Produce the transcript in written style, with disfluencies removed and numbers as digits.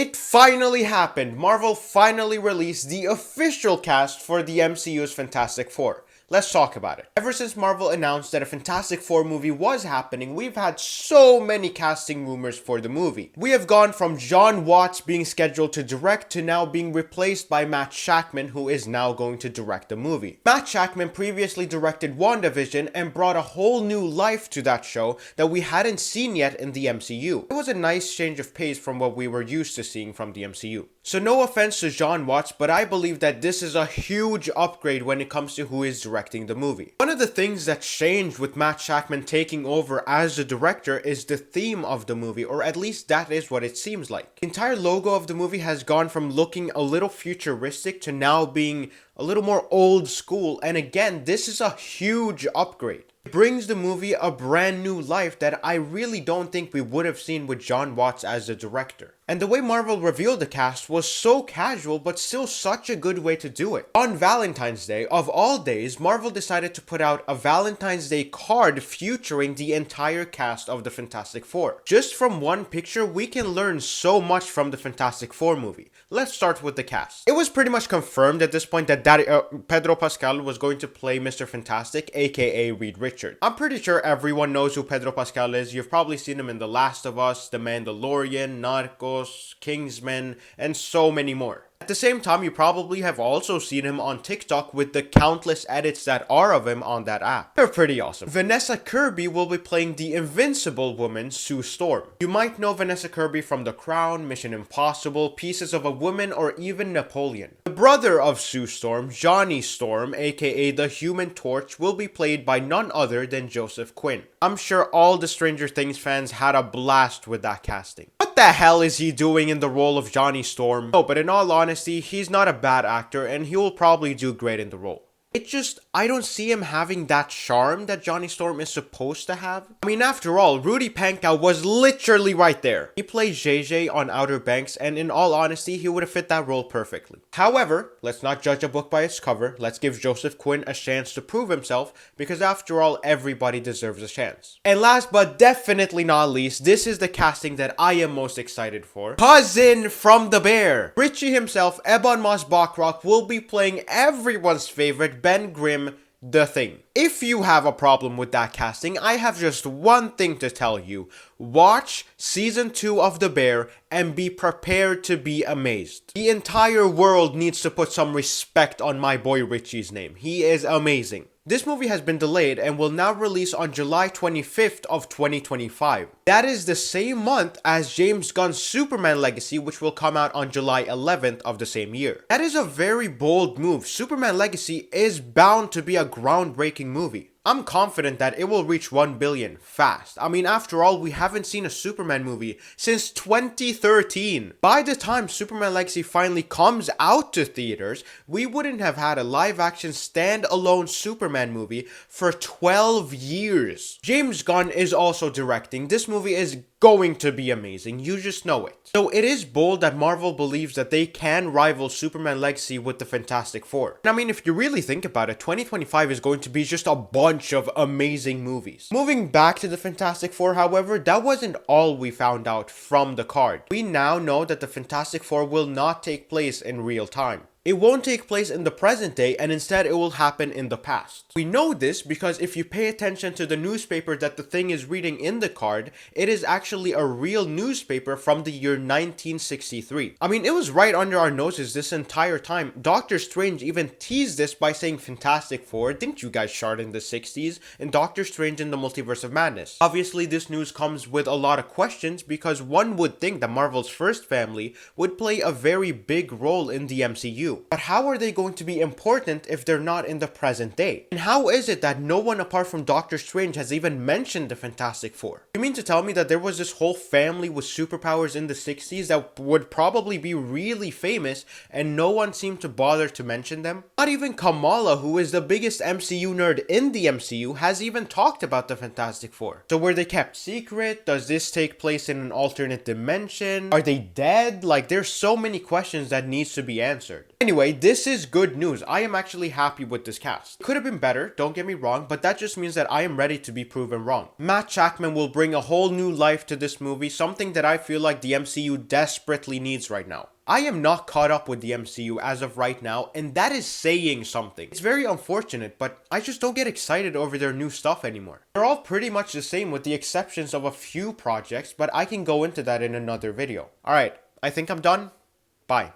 It finally happened. Marvel finally released the official cast for the MCU's Fantastic Four. Let's talk about it. Ever since Marvel announced that a Fantastic Four movie was happening, we've had so many casting rumors for the movie. We have gone from Jon Watts being scheduled to direct to now being replaced by Matt Shakman, who is now going to direct the movie. Matt Shakman previously directed WandaVision and brought a whole new life to that show that we hadn't seen yet in the MCU. It was a nice change of pace from what we were used to seeing from the MCU. So no offense to Jon Watts, but I believe that this is a huge upgrade when it comes to who is directing the movie. One of the things that changed with Matt Shakman taking over as the director is the theme of the movie, or at least that is what it seems like. The entire logo of the movie has gone from looking a little futuristic to now being a little more old school, and again, this is a huge upgrade. It brings the movie a brand new life that I really don't think we would have seen with Jon Watts as the director. And the way Marvel revealed the cast was so casual, but still such a good way to do it. On Valentine's Day, of all days, Marvel decided to put out a Valentine's Day card featuring the entire cast of the Fantastic Four. Just from one picture, we can learn so much from the Fantastic Four movie. Let's start with the cast. It was pretty much confirmed at this point that Pedro Pascal was going to play Mr. Fantastic, aka Reed Richards. I'm pretty sure everyone knows who Pedro Pascal is. You've probably seen him in The Last of Us, The Mandalorian, Narcos, Kingsman, and so many more. At the same time, you probably have also seen him on TikTok with the countless edits that are of him on that app. They're pretty awesome. Vanessa Kirby will be playing the invincible woman, Sue Storm. You might know Vanessa Kirby from The Crown, Mission Impossible, Pieces of a Woman, or even Napoleon. The brother of Sue Storm, Johnny Storm, aka the Human Torch, will be played by none other than Joseph Quinn. I'm sure all the Stranger Things fans had a blast with that casting. What the hell is he doing in the role of Johnny Storm? No, but in all honesty, he's not a bad actor and he will probably do great in the role. I don't see him having that charm that Johnny Storm is supposed to have. I mean, after all, Rudy Pankow was literally right there. He plays JJ on Outer Banks, and in all honesty, he would have fit that role perfectly. However, let's not judge a book by its cover. Let's give Joseph Quinn a chance to prove himself, because after all, everybody deserves a chance. And last but definitely not least, this is the casting that I am most excited for. Cousin from the Bear! Richie himself, Ebon Moss-Bachrach, will be playing everyone's favorite Ben Grimm, the Thing. If you have a problem with that casting, I have just one thing to tell you. Watch season 2 of The Bear and be prepared to be amazed. The entire world needs to put some respect on my boy Richie's name. He is amazing. This movie has been delayed and will now release on July 25th of 2025. That is the same month as James Gunn's Superman Legacy, which will come out on July 11th of the same year. That is a very bold move. Superman Legacy is bound to be a groundbreaking movie. I'm confident that it will reach 1 billion fast. I mean, after all, we haven't seen a Superman movie since 2013. By the time Superman Legacy finally comes out to theaters, we wouldn't have had a live-action stand-alone Superman movie for 12 years. James Gunn is also directing. This movie is going to be amazing. You just know it. So it is bold that Marvel believes that they can rival Superman Legacy with the Fantastic Four. And I mean, if you really think about it, 2025 is going to be just a bunch of amazing movies. Moving back to the Fantastic Four, however, that wasn't all we found out from the card. We now know that the Fantastic Four will not take place in real time. It won't take place in the present day, and instead it will happen in the past. We know this because if you pay attention to the newspaper that the Thing is reading in the card, it is actually a real newspaper from the year 1963. I mean, it was right under our noses this entire time. Doctor Strange even teased this by saying Fantastic Four, didn't you guys shard in the 60s? And Doctor Strange in the Multiverse of Madness. Obviously, this news comes with a lot of questions because one would think that Marvel's first family would play a very big role in the MCU. But how are they going to be important if they're not in the present day? And how is it that no one apart from Doctor Strange has even mentioned the Fantastic Four? You mean to tell me that there was this whole family with superpowers in the 60s that would probably be really famous and no one seemed to bother to mention them? Not even Kamala, who is the biggest MCU nerd in the MCU, has even talked about the Fantastic Four. So were they kept secret? Does this take place in an alternate dimension? Are they dead? Like, there's so many questions that needs to be answered. Anyway, this is good news. I am actually happy with this cast. Could have been better, don't get me wrong, but that just means that I am ready to be proven wrong. Matt Jackman will bring a whole new life to this movie, something that I feel like the MCU desperately needs right now. I am not caught up with the MCU as of right now, and that is saying something. It's very unfortunate, but I just don't get excited over their new stuff anymore. They're all pretty much the same with the exceptions of a few projects, but I can go into that in another video. Alright, I think I'm done. Bye.